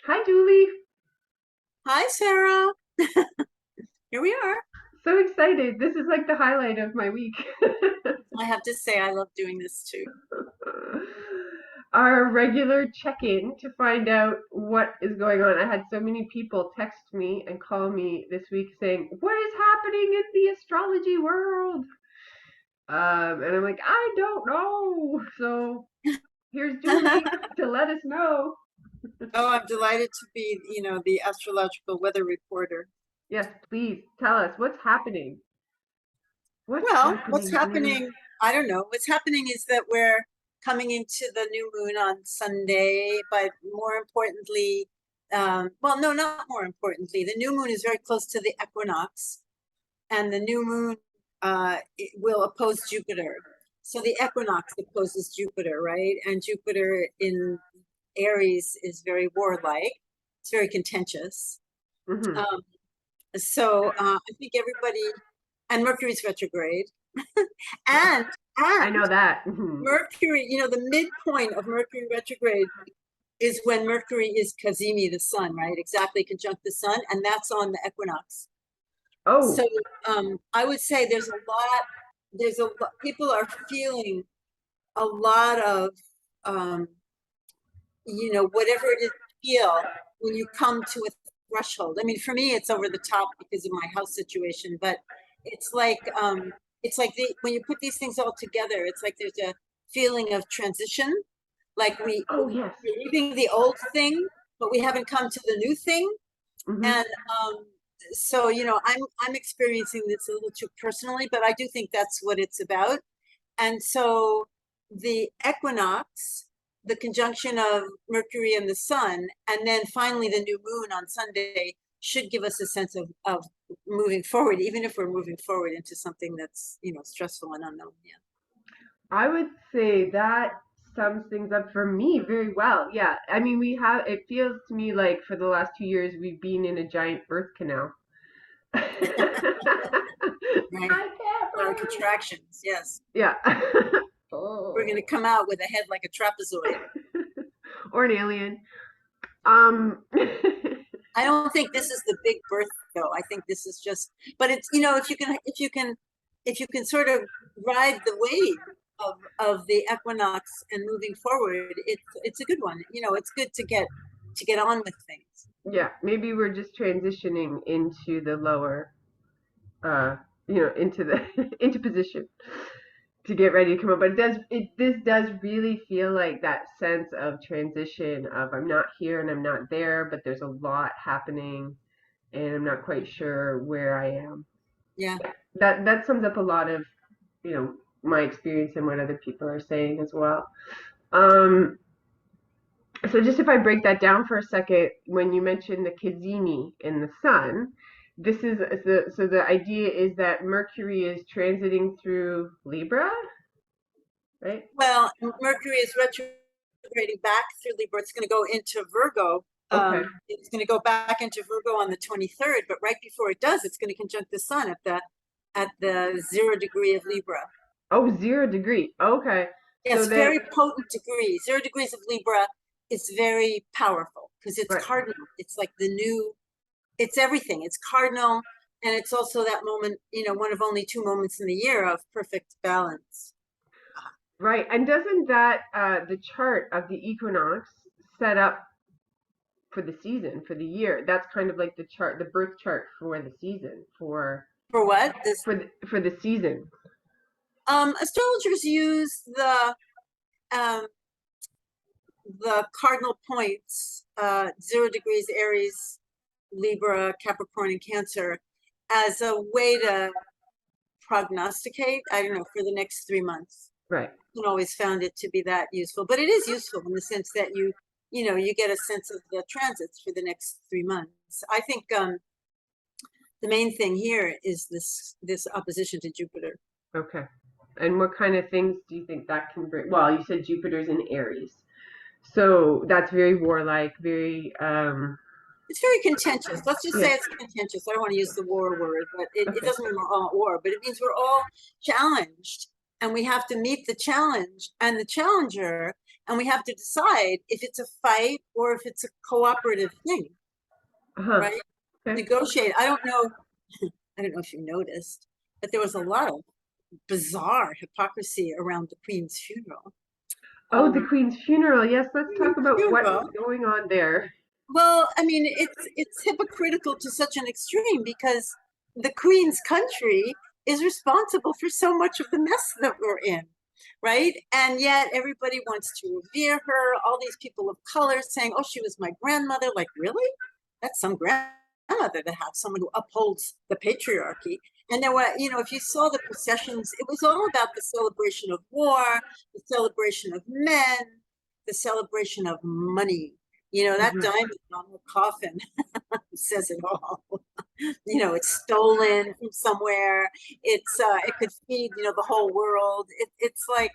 Hi, Julie. Hi, Sarah. Here we are. So excited. This is like the highlight of my week. I have to say, I love doing this too. Our regular check-in to find out what is going on. I had so many people text me and call me this week saying, "What is happening in the astrology world?" And I'm like, "I don't know." So here's Julie Oh, to let us know. I'm delighted to be, the astrological weather reporter. Yes, please tell us what's happening. What's Well, what's happening, Julie? happening? I don't know. What's happening is that we're coming into the new moon on Sunday, but more importantly, well, no, not more importantly, the new moon is very close to the equinox, and the new moon it will oppose Jupiter. So the equinox opposes Jupiter, right? And Jupiter in Aries is very warlike. It's very contentious. Hmm. Um, I think everybody, and Mercury's retrograde, and I and know that. Mhm. Mercury, the midpoint of Mercury retrograde is when Mercury is Cazimi, the sun, right? Exactly conjunct the sun, and that's on the equinox. So Oh, I would say there's a lot, people are feeling a lot of um, whatever it is you feel when you come to a threshold. I mean, for me, it's over the top because of my house situation, but it's like when you put these things all together, it's like there's a feeling of transition. Like oh yes. we're leaving the old thing, but we haven't come to the new thing. Hmm. And so, I'm experiencing this a little too personally, but I do think that's what it's about. And so the equinox, the conjunction of Mercury and the sun, and then finally the new moon on Sunday should give us a sense of moving forward, even if we're moving forward into something that's, stressful and unknown. Yeah. I would say that sums things up for me very well. Yeah. I mean, it feels to me like for the last 2 years, we've been in a giant birth canal. I Right. can't A lot of breathe. contractions. Yes. Yeah. We're going Oh. to come out with a head like a trapezoid. Or an alien. Um, I don't think this is the big birth though. I think this is just, but it's, if you can sort of ride the wave of the equinox and moving forward, it's a good one. It's good to get on with things. yeah, maybe we're just transitioning into the lower, uh, into the into position to get ready to come up. But this does really feel like that sense of transition of I'm not here and I'm not there, but there's a lot happening and I'm not quite sure where I am. Yeah. That sums up a lot of, you know, my experience and what other people are saying as well. Um, so just if I break that down for a second, when you mentioned the Kazimi in the sun, this is so the idea is that Mercury is transiting through Libra, right? Well, Mercury is retrograding back through Libra. It's going to go into Virgo. Okay. It's going to go back into Virgo on the 23rd, but right before it does, it's going to conjunct the sun at the 0 degree of Libra. Oh, 0 degree. Okay. So Yes, then, very potent degree. 0 degrees of Libra is very powerful because it's right, cardinal. It's like the new, it's everything. It's cardinal. And it's also that moment, one of only two moments in the year of perfect balance. right. And doesn't that the chart of the equinox set up for the season, for the year? That's kind of like the chart, the birth chart for the season, For what? This for the season. astrologers use um, the cardinal points, 0 degrees Aries, Libra, Capricorn, and Cancer, as a way to prognosticate. I don't know, for the next 3 months. Right. Haven't always found it to be that useful, but it is useful in the sense that you get a sense of the transits for the next 3 months. I think the main thing here is this opposition to Jupiter. Okay. And what kind of things do you think that can bring? Well, you said Jupiter's in Aries. So that's very warlike, very It's very contentious. Let's just say yeah. it's contentious. I don't want to use the war word, but it Okay. doesn't mean we're all at war, but it means we're all challenged and we have to meet the challenge. And the challenger and we have to decide if it's a fight or if it's a cooperative thing, Uh-huh. right? Okay. Negotiate. I don't know. I don't know if you noticed, but there was a lot of bizarre hypocrisy around the Queen's funeral. Oh, the Um, Queen's funeral. Yes, let's talk Queen's about what's funeral. going on there. Well, I mean, it's hypocritical to such an extreme because the Queen's country is responsible for so much of the mess that we're in, right? And yet everybody wants to revere her. All these people of color saying, "Oh, she was my grandmother." Like, really? That's some grandmother to have someone who upholds the patriarchy. And there were, if you saw the processions, it was all about the celebration of war, the celebration of men, the celebration of money. That Hmm. diamond on her coffin says it all. It's stolen from somewhere. It could feed, the whole world. It's like,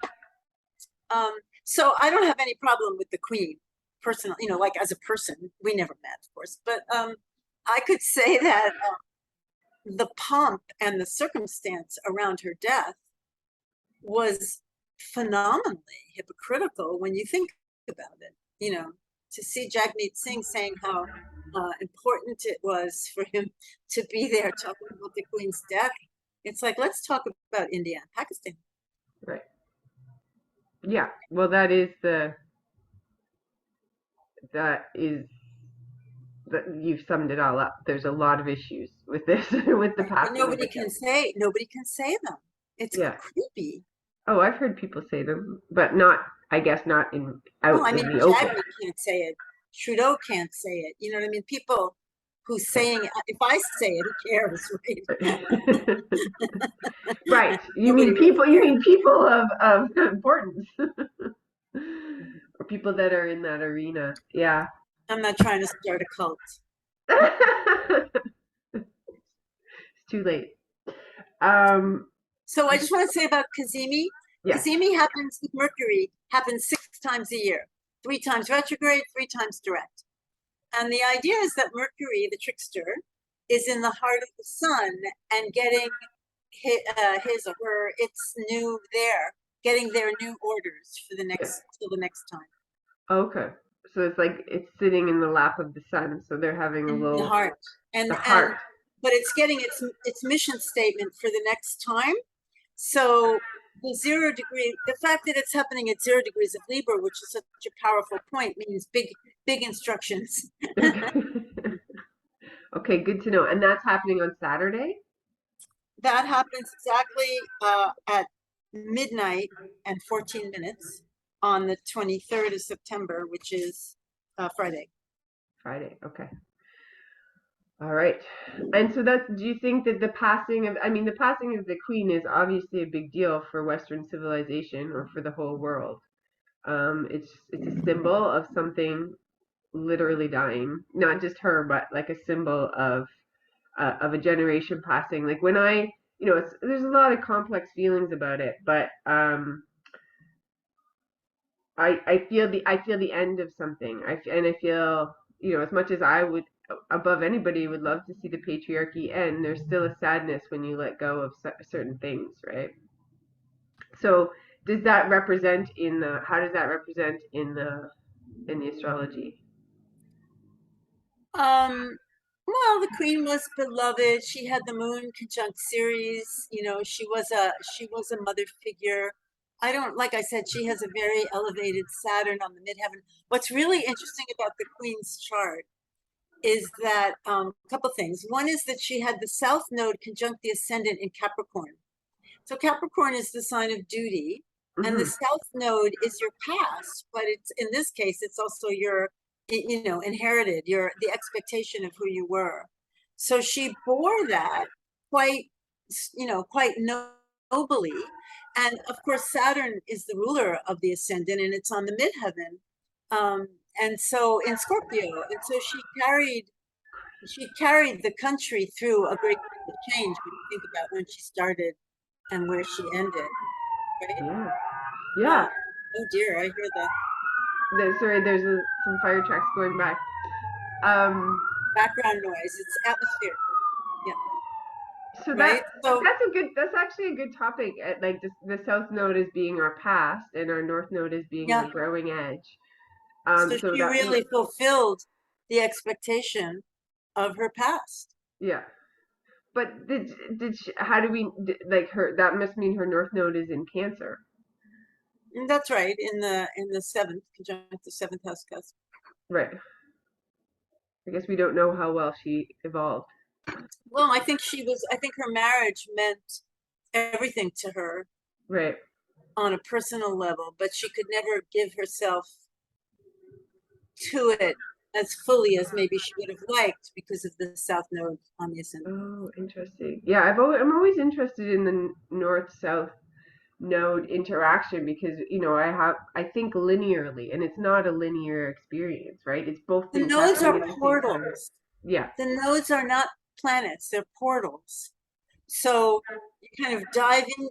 um, so I don't have any problem with the Queen personally, like as a person. We never met, of course, but I could say that the pomp and the circumstance around her death was phenomenally hypocritical when you think about it. To see Jagmeet Singh saying how important it was for him to be there talking about the Queen's death. It's like, let's talk about India and Pakistan. Right. Yeah. Well, that is that you've summed it all up. There's a lot of issues with this, with the Right. And passing of nobody the can cat. say them. It's Yeah. creepy. Oh, I've heard people say them, but not, I guess, not in Well, out I in mean, the open. Jagmeet can't say it. Trudeau can't say it. You know what I mean? People who's saying, if I say it, who cares, right? Right. You Nobody mean really people? You cares. mean people of importance, or people that are in that arena? Yeah. I'm not trying to start a cult. It's too late. Um. So I just want to say about Kazemi. Yes. Kazemi happens with Mercury, happens 6 times a year, 3 times retrograde, 3 times direct. And the idea is that Mercury, the trickster, is in the heart of the sun and getting his or her its new there, getting their new orders for the Yeah. next till the next time. Okay. So it's like it's sitting in the lap of the sun. So they're having a In the little heart. the And heart. but it's getting its mission statement for the next time. So the 0 degree, the fact that it's happening at 0 degrees of Libra, which is such a powerful point, means big instructions. Okay. Okay, good to know. And that's happening on Saturday? That happens exactly at midnight and 14 minutes on the 23rd of September, which is Friday. Friday. Okay. All right. And so that's, do you think that the passing of, I mean, the passing of the Queen is obviously a big deal for Western civilization or for the whole world. It's a symbol of something literally dying, not just her, but like a symbol of a generation passing. Like when there's a lot of complex feelings about it, but I feel the end of something. And I feel, as much as I would above anybody would love to see the patriarchy end, there's still a sadness when you let go of certain things, right? So does that represent in the how does that represent in the astrology? Um, well, the queen was beloved. She had the moon conjunct Ceres. She was a mother figure. I don't like I said, she has a very elevated Saturn on the midheaven. What's really interesting about the queen's chart is that a couple things. One is that she had the South Node conjunct the ascendant in Capricorn. So Capricorn is the sign of duty, and the Hmm. South Node is your past, but it's in this case, it's also your, inherited, your the expectation of who you were. So she bore that quite, quite nobly. And of course, Saturn is the ruler of the ascendant, and it's on the midheaven. And so in Scorpio, and so she carried the country through a great deal of change when you think about when she started and where she ended, right? Yeah. Uh, Yeah. oh dear, I hear the Sorry, there's some fire trucks going by. Um, background noise. It's atmosphere. Yeah. So right? So that's actually a good topic. Like the south node is being our past, and our north node is being our yeah, growing edge. so So she that really fulfilled the expectation of her past. yeah. But how do we like her? That must mean her north node is in Cancer, And that's right, in the seventh, conjunct the seventh house cusp. right? I guess we don't know how well she evolved, Well, I think her marriage meant everything to her right? on a personal level, but she could never give herself to it as fully as maybe she would have liked because of the south node on the ascendant. Oh, interesting. Yeah, I'm always interested in the north south node interaction because I think linearly, and it's not a linear experience, right? It's both The things nodes happening are at the same time. portals. Yeah. The nodes are not planets, they're portals. So you kind of dive in.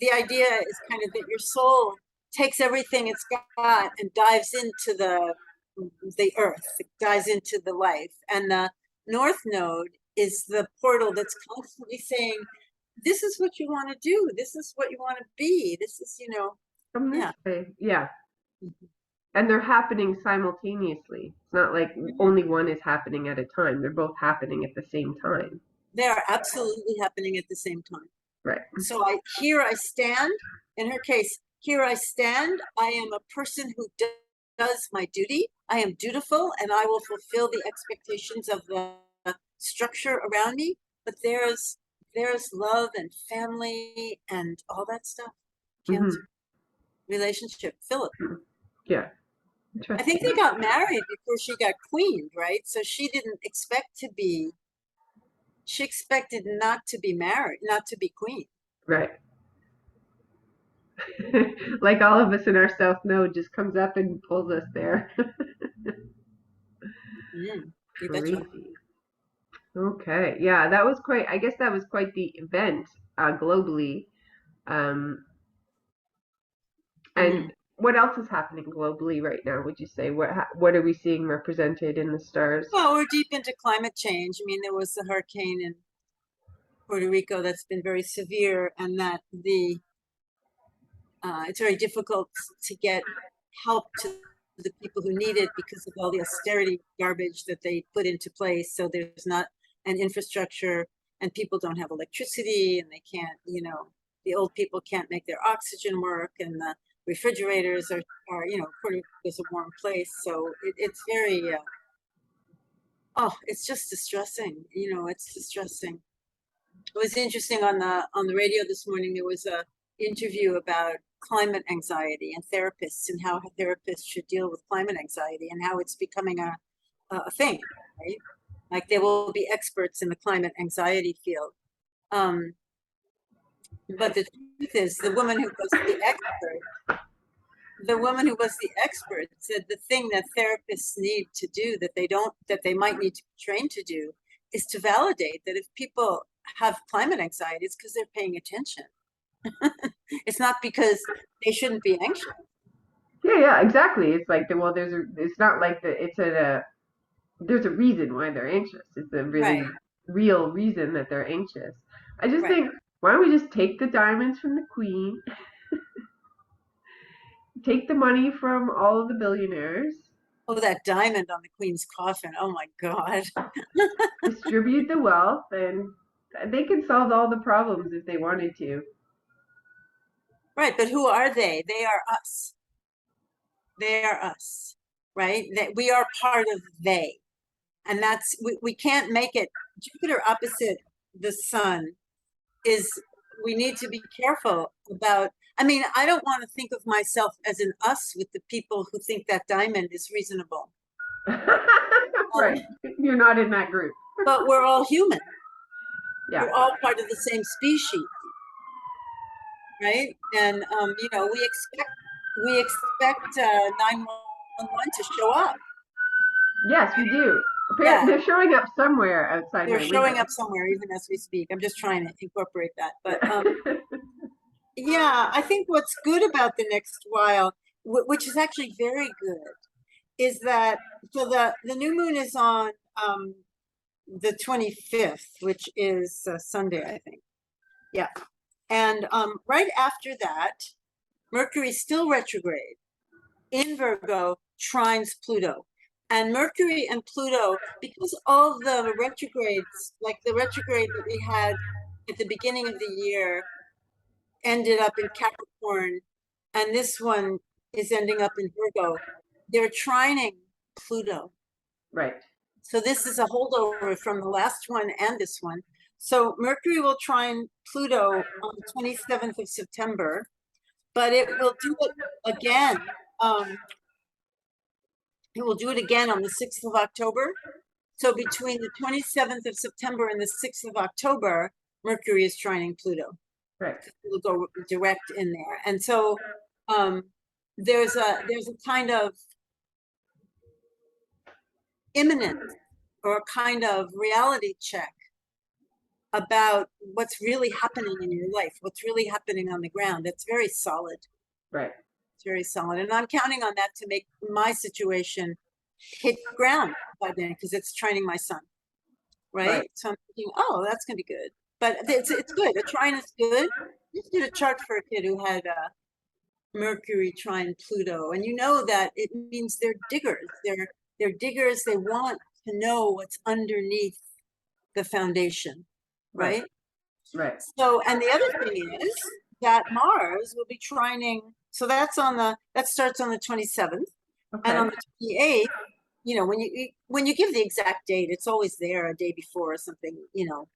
The idea is kind of that your soul takes everything it's got and dives into the earth, it dives into the life. And the north node is the portal that's constantly saying, this is what you want to do. This is what you want to be. This is, From this yeah. way. Yeah. And they're happening simultaneously. It's not like Mhm. only one is happening at a time. They're both happening at the same time. They are absolutely happening at the same time. Right. So here I stand. In her case, here I stand. I am a person who does my duty. I am dutiful, and I will fulfill the expectations of the structure around me. But there's love and family and all that stuff. Cancer, Hmm. relationship. Philip. Yeah. I think Interesting. they got married before she got queened, right? So she didn't expect to be. She expected not to be married, not to be queen. Right. Like all of us in our south node just comes up and pulls us there. Mm, you betcha. Crazy. Okay. Yeah, that was quite, I guess that was quite the event globally. Um, and Mm. what else is happening globally right now, would you say? What are we seeing represented in the stars? Well, we're deep into climate change. I mean, there was the hurricane in Puerto Rico that's been very severe, and that it's very difficult to get help to the people who need it because of all the austerity garbage that they put into place. So there's not an infrastructure, and people don't have electricity, and they can't, the old people can't make their oxygen work, and the refrigerators are Puerto Rico is a warm place, so it's very oh, it's just distressing. It's distressing. It was interesting on the radio this morning. There was a interview about climate anxiety and therapists and how therapists should deal with climate anxiety and how it's becoming a thing, right? Like there will be experts in the climate anxiety field. Um, but the truth is, the woman who was the expert said the thing that therapists need to do that they might need to be trained to do is to validate that if people have climate anxiety, it's because they're paying attention. It's not because they shouldn't be anxious. Yeah, yeah, exactly. It's like it's not like there's a reason why they're anxious. It's a really Right, real reason that they're anxious. I just right. think, why don't we just take the diamonds from the queen, take the money from all of the billionaires, Oh, that diamond on the queen's coffin. Oh my God. distribute the wealth, and they can solve all the problems if they wanted to. Right, but who are they? They are us. They are us, right? That we are part of they. And we can't make it. Jupiter opposite the sun is, we need to be careful about. I mean, I don't want to think of myself as an us with the people who think that diamond is reasonable. Um, Right. You're not in that group. but we're all human. Yeah. We're all part of the same species, right? And we expect 911 to show up. Yes, we do. Yeah, Apparently, they're showing up somewhere outside they're my window. showing up somewhere even as we speak. I'm just trying to incorporate that. But Yeah. yeah, I think what's good about the next while, which is actually very good, is that so the new moon is on um, the 25th, which is Sunday, I think. Yeah. And right after that, Mercury still retrograde in Virgo trines Pluto. And Mercury and Pluto, because all the retrogrades, like the retrograde that we had at the beginning of the year, ended up in Capricorn, and this one is ending up in Virgo, they're trining Pluto. Right. So this is a holdover from the last one and this one. So Mercury will trine Pluto on the 27th of September, but it will do it again. It will do it again on the 6th of October. So between the 27th of September and the 6th of October, Mercury is trining Pluto. Right. It will go direct in there. And so there's a kind of imminent or a kind of reality check about what's really happening in your life, what's really happening on the ground. It's very solid. Right. It's very solid. And I'm counting on that to make my situation hit ground by then, because it's training my son. Right? So I'm thinking, oh, that's going to be good. But it's good. A trine is good. You did a chart for a kid who had Mercury trine Pluto, and you know that it means they're diggers. They're diggers. They want to know what's underneath the foundation, right? Right. So, and the other thing is that Mars will be trining. So that starts on the 27th, Okay. and on the 28th, you know, when you give the exact date, it's always there a day before or something, you know.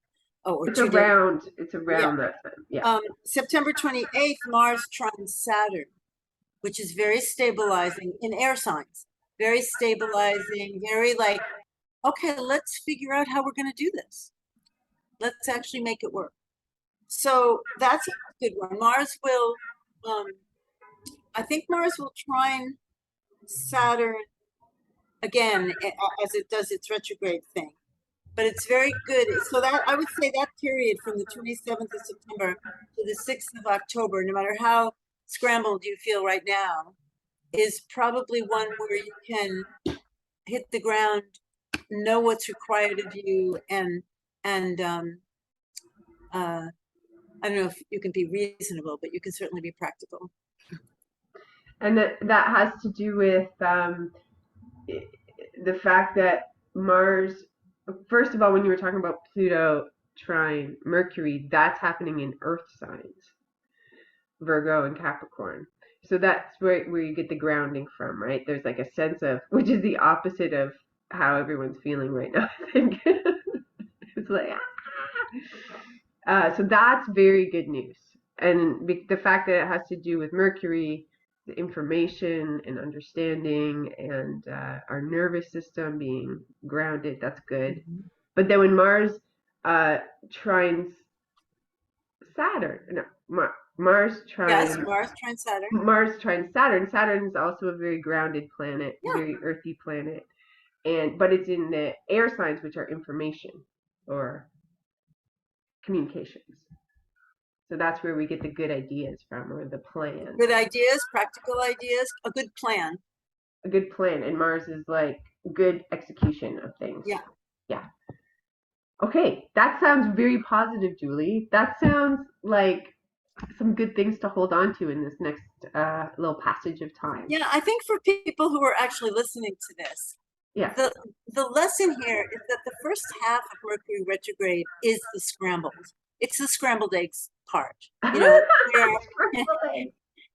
Oh, or it's 2 around. days. It's around that time. Yeah. September 28th, Mars trines Saturn, which is very stabilizing in air signs. Very stabilizing, very like, okay, let's figure out how we're going to do this. Let's actually make it work. So that's a good one. Mars will, I think Mars will trine Saturn again as it does its retrograde thing. But it's very good. So that I would say that period from the 27th of September to the 6th of October, no matter how scrambled you feel right now, is probably one where you can hit the ground, know what's required of you, and I don't know if you can be reasonable, but you can certainly be practical. And that has to do with the fact that Mars, first of all, when you were talking about Pluto trine Mercury, that's happening in Earth signs, Virgo and Capricorn. So that's where you get the grounding from, right? There's like a sense of, which is the opposite of how everyone's feeling right now, I think. It's like, so that's very good news. And the fact that it has to do with Mercury, the information and understanding, and our nervous system being grounded, that's good. But then when Mars trines Saturn, no, Mars trines, yes, Mars trine Saturn. Mars trines Saturn. Saturn is also a very grounded planet, yeah. Very earthy planet, but it's in the air signs, which are information or communications. So that's where we get the good ideas from, or the plan. Good ideas, practical ideas, a good plan. A good plan, and Mars is like good execution of things. Yeah. Yeah. Okay, that sounds very positive, Julie. That sounds like some good things to hold on to in this next little passage of time. Yeah, I think for people who are actually listening to this, yeah, the lesson here is that the first half of Mercury retrograde is the scrambled. It's the scrambled eggs part. You know,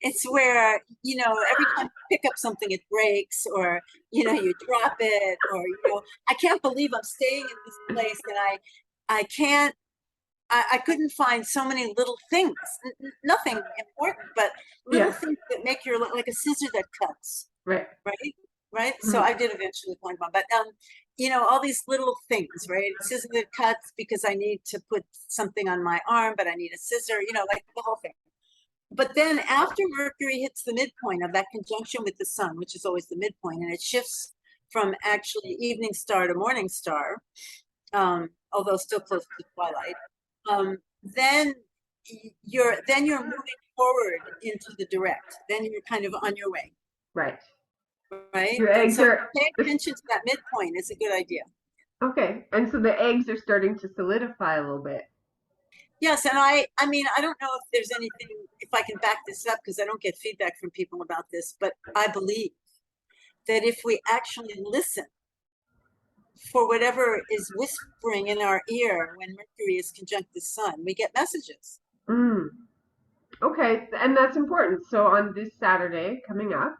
it's where, you know, every time you pick up something, it breaks, or, you know, you drop it, or, you know, I can't believe I'm staying in this place and I couldn't find so many little things, nothing important, but little things that make your, like a scissor that cuts. Right. Mm-hmm. So I did eventually find one, but you know, all these little things, right? Scissor that cuts because I need to put something on my arm, but I need a scissor, you know, like the whole thing. But then after Mercury hits the midpoint of that conjunction with the sun, which is always the midpoint, and it shifts from actually evening star to morning star, although still close to twilight, then you're moving forward into the direct. Then you're kind of on your way. Right. Right. Your eggs so are. Pay attention to that midpoint is a good idea. Okay. And so the eggs are starting to solidify a little bit. Yes, and I mean, I don't know if there's anything, if I can back this up because I don't get feedback from people about this, but I believe that if we actually listen for whatever is whispering in our ear when Mercury is conjunct the sun, we get messages. Mm. Okay. And that's important. So on this Saturday coming up,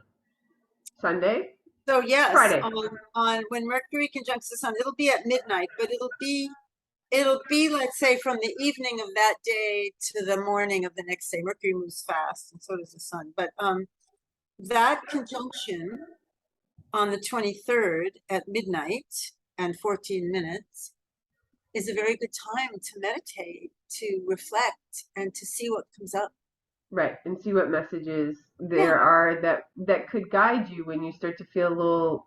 Sunday, So yes, Friday. on when Mercury conjuncts the sun, it'll be at midnight, but it'll be let's say from the evening of that day to the morning of the next day. Mercury moves fast, and so does the sun. But that conjunction on the 23rd at midnight and 14 minutes is a very good time to meditate, to reflect, and to see what comes up. Right. And see what messages Yeah, there are that could guide you when you start to feel a little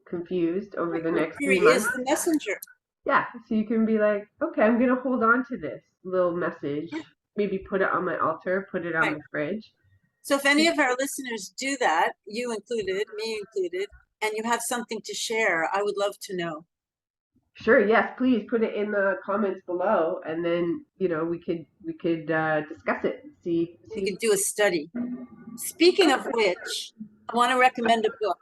confused over the next Mercury 3 months. is the messenger. Yeah. So you can be like, okay, I'm going to hold on to this little message. Yeah, Maybe put it on my altar, put it on right. my fridge. So if any of our listeners do that, you included, me included, and you have something to share, I would love to know. Sure, yes, please put it in the comments below, and then we could discuss it. See We see. could do a study. Speaking of which, I want to recommend a book.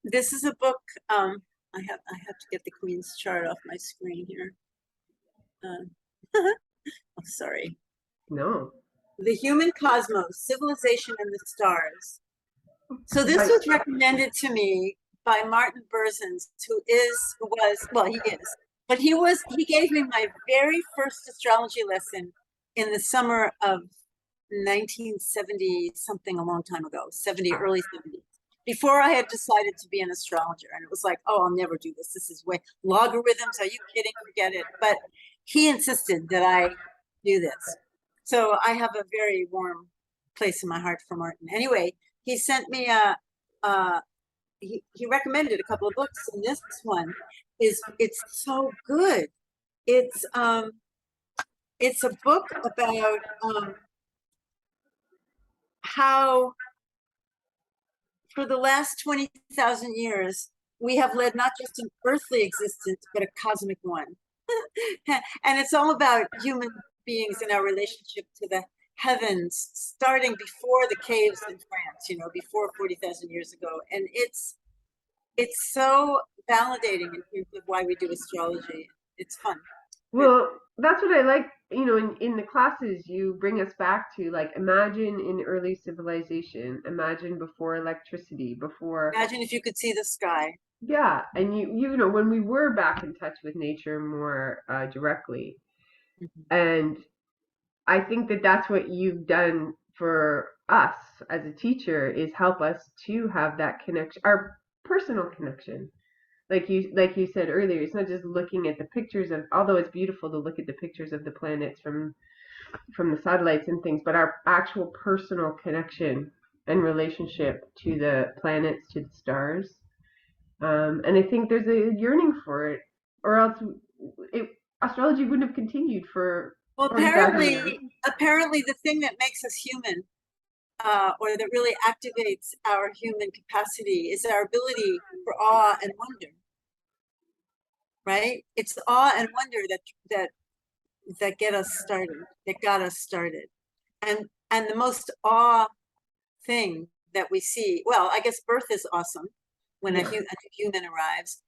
This is a book. I have to get the Queen's chart off my screen here. Oh, sorry. No. The Human Cosmos, Civilization and the Stars. So this But was recommended to me by Martin Berzins, he is, but he gave me my very first astrology lesson in the summer of 1970 something, a long time ago, 70, early 70s, before I had decided to be an astrologer. And it was like, oh, I'll never do this. This is way logarithms. Are you kidding? Forget it. But he insisted that I do this. So I have a very warm place in my heart for Martin. Anyway, he sent me he recommended a couple of books, and this one it's so good. It's um it's a book about how for the last 20,000 years we have led not just an earthly existence but a cosmic one. And it's all about human beings and our relationship to the heavens, starting before the caves in France, before 40,000 years ago. And it's so validating in terms of why we do astrology. It's fun. well, that's what I like. In the classes, you bring us back to like imagine in early civilization, imagine before electricity, before Imagine if you could see the sky. yeah, and when we were back in touch with nature more directly, Mhm. and I think that that's what you've done for us as a teacher is help us to have that connection, our personal connection. Like you said earlier, it's not just looking at the pictures of, although it's beautiful to look at the pictures of the planets from the satellites and things, but our actual personal connection and relationship to the planets, to the stars. And I think there's a yearning for it, or else it, astrology wouldn't have continued for Well, 40,000 years. apparently the thing that makes us human, or that really activates our human capacity, is our ability for awe and wonder, right? It's awe and wonder that get us started, that got us started. And the most awe thing that we see, well, I guess birth is awesome when a Yeah. human arrives,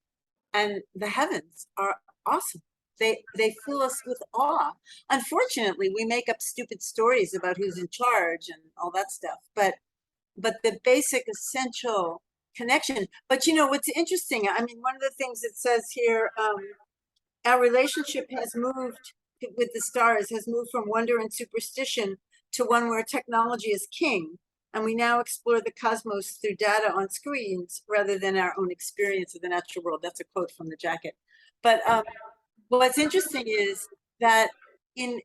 and the heavens are awesome. They fill us with awe. Unfortunately, we make up stupid stories about who's in charge and all that stuff, but the basic essential connection. But what's interesting, I mean, one of the things it says here, our relationship has moved with the stars, has moved from wonder and superstition to one where technology is king. And we now explore the cosmos through data on screens rather than our own experience of the natural world. That's a quote from the jacket. But what's interesting is that in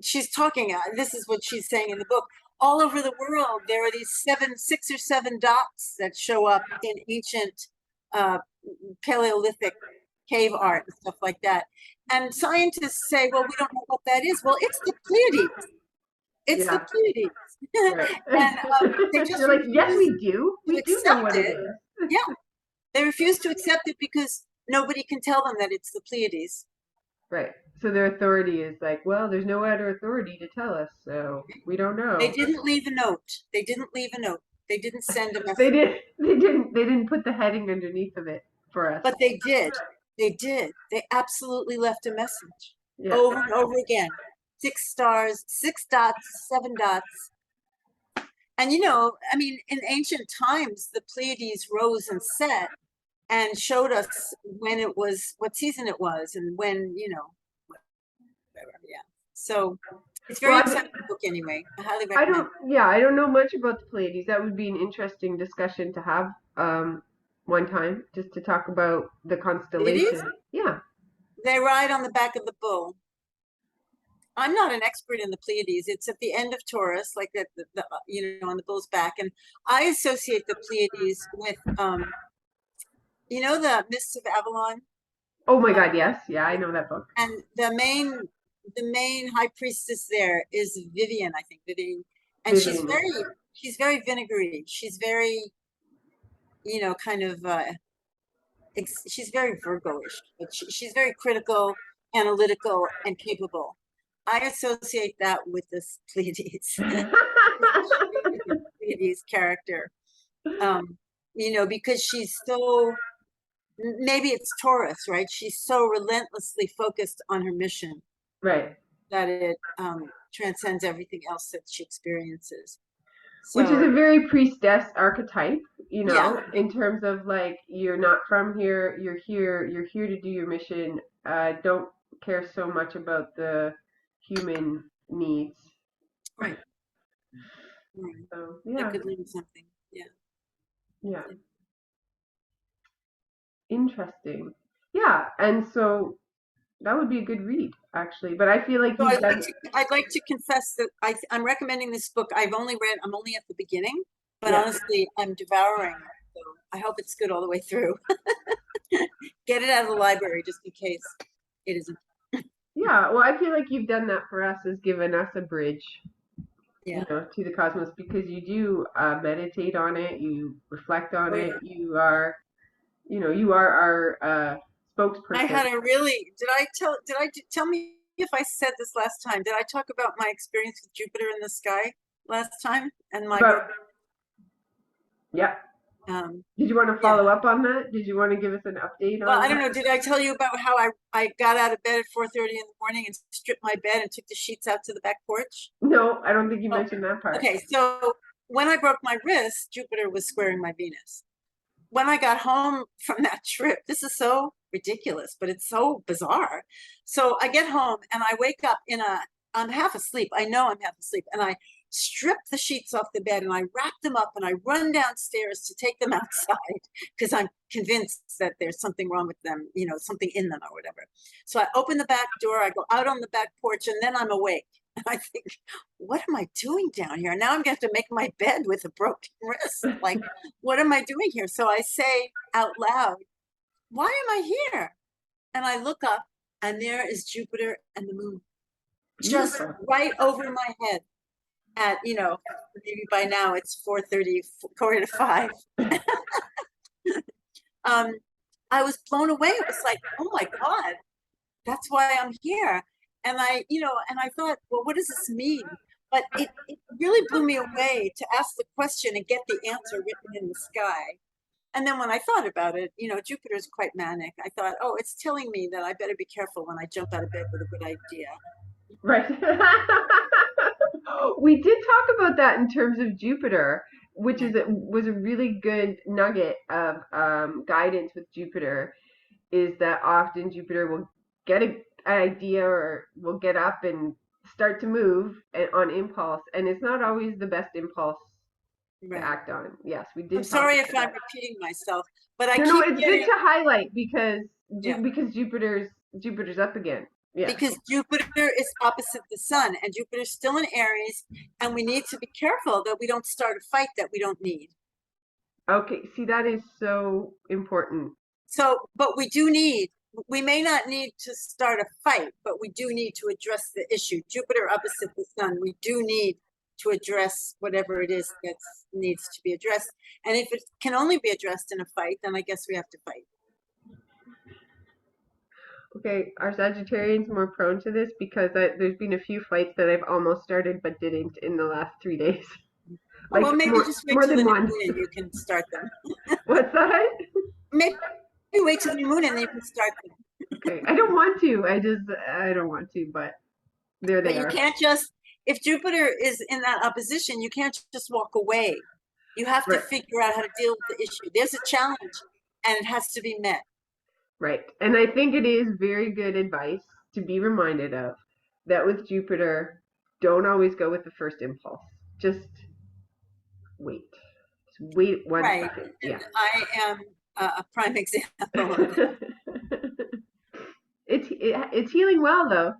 she's talking, this is what she's saying in the book. All over the world, there are these 6 or 7 dots that show up in ancient uh, Paleolithic cave art and stuff like that. And scientists say, well, we don't know what that is. Well, it's the Pleiades. It's the Yeah. Pleiades. Right. And they just You're like, yes, refuse we do. to We do know accept what it it. is. Yeah, they refuse to accept it because nobody can tell them that it's the Pleiades. Right. So their authority is like, well, there's no other authority to tell us, so we don't They know. didn't leave a note. They didn't leave a note. They didn't send a They message. did. They didn't put the heading underneath of it for us. But they did. They did. They absolutely left a message Yeah. over and over again. 6 stars, 6 dots, 7 dots. And I mean, in ancient times, the Pleiades rose and set and showed us when it was, what season it was, and when, whatever. Yeah. So it's very Well, exciting book anyway. I highly I recommend don't. it. Yeah, I don't know much about the Pleiades. That would be an interesting discussion to have one time, just to talk about the Pleiades, constellation. Yeah. they ride on the back of the bull. I'm not an expert in the Pleiades. It's at the end of Taurus, like on the bull's back, and I associate the Pleiades with the Mists of Avalon, Oh my God. Yes. Yeah, I know that book. and the main high priestess there is Vivian, I think Vivian, and she's Vivian. very she's very vinegary. She's very kind of she's very Virgo-ish, but she's very critical, analytical, and capable. I associate that with this Pleiades. Pleiades character, because she's so, maybe it's Taurus, right? She's so relentlessly focused on her mission Right. that it transcends everything else that she experiences. Which is a So, very priestess archetype, yeah, in terms of like, you're not from here, you're here to do your mission. Don't care so much about the human needs. right, right. So That yeah, could lead to something. Yeah. yeah, interesting. Yeah, and so that would be a good read actually. But I feel like So you've done. I'd like to confess that I'm recommending this book. I'm only at the beginning, but Yeah, honestly, I'm devouring it. So I hope it's good all the way through. Get it out of the library just in case it isn't. yeah. Well, I feel like you've done that for us, has given us a bridge, Yeah. to the cosmos, because you do meditate on it, you reflect on Oh it, yeah. you are our I spokesperson. had a really, tell me if I said this last time. Did I talk about my experience with Jupiter in the sky last time and my But growth? yeah, Um, did you want to yeah. follow up on that? Did you want to give us an update Well, on I don't that? know. Did I tell you about how I got out of bed at 4:30 in the morning and stripped my bed and took the sheets out to the back porch? No, I don't think you Oh, mentioned that part. okay. So when I broke my wrist, Jupiter was squaring my Venus. When I got home from that trip, this is so ridiculous, but it's so bizarre. So I get home and I wake up I'm half asleep. I know I'm half asleep. And I strip the sheets off the bed and I wrap them up and I run downstairs to take them outside because I'm convinced that there's something wrong with them, something in them or whatever. So I open the back door, I go out on the back porch, and then I'm awake. And I think, what am I doing down here? Now I'm going to have to make my bed with a broken wrist. Like, what am I doing here? So I say out loud, why am I here? And I look up and there is Jupiter and the moon just Beautiful. right over my head at, maybe by now it's 4:30, quarter to 5. Um, I was blown away. It was like, oh my God, that's why I'm here. And I thought, well, what does this mean? But it really blew me away to ask the question and get the answer written in the sky. And then when I thought about it, Jupiter is quite manic. I thought, oh, it's telling me that I better be careful when I jump out of bed with a good idea. Right. We did talk about that in terms of Jupiter, which Yeah. was a really good nugget of guidance with Jupiter. Is that often Jupiter will get an idea, or will get up and start to move on impulse, and it's not always the best impulse to Right. act on. Yes, we I'm did talk sorry if about I'm that. repeating myself, but I No, keep it's good getting, to highlight because yeah, Jupiter's up again. Yes. because Jupiter is opposite the sun and Jupiter's still in Aries, and we need to be careful that we don't start a fight that we don't need. Okay. See, that is so important. So, but we may not need to start a fight, but we do need to address the issue. Jupiter opposite the sun, we do need to address whatever it is that needs to be addressed. And if it can only be addressed in a fight, then I guess we have to fight. Okay, are Sagittarians more prone to this? Because there's been a few fights that I've almost started but didn't in the last 3 days. Oh, well, Like maybe just wait more till the than new once. moon and you can start them. What's that? Maybe wait till the new moon and you can start them. Okay, I don't want to. I don't want to, but there But they you are. can't just, if Jupiter is in that opposition, you can't just walk away. You have to Right, figure out how to deal with the issue. There's a challenge and it has to be met. right. And I think it is very good advice to be reminded of that with Jupiter, don't always go with the first impulse. Just wait. Just wait one Right. second. And Yeah. I am a prime example of that. It's healing well though.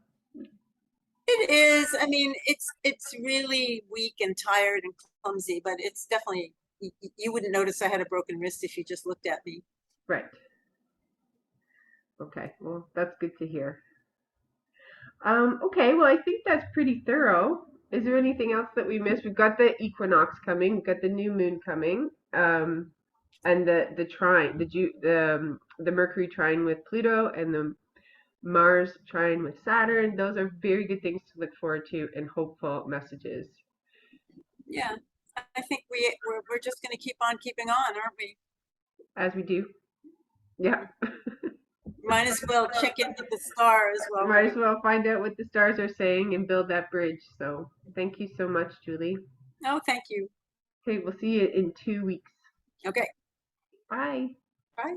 It is. I mean, it's really weak and tired and clumsy, but it's definitely, you wouldn't notice I had a broken wrist if you just looked at me. Right. Okay. Well, that's good to hear. Okay. Well, I think that's pretty thorough. Is there anything else that we missed? We've got the equinox coming. We've got the new moon coming. And the trine, the Mercury trine with Pluto and the Mars trine with Saturn. Those are very good things to look forward to and hopeful messages Yeah, I think we're just going to keep on keeping on, aren't we? as we do. Yeah. Might as well check in with the stars while Might we're. as well find out what the stars are saying and build that bridge. So thank you so much, Julie. No, thank you. Okay, we'll see you in 2 weeks. Okay, Bye. bye.